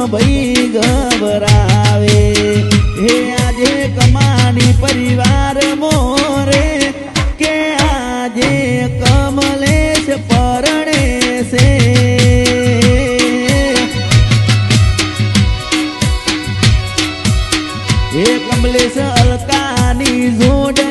ભાઈ ગભરાવે હે આજે કમાણી પરિવાર મોરે કે આજે કમલેશ પરણે છે હે કમલેશ અલકાની જોડ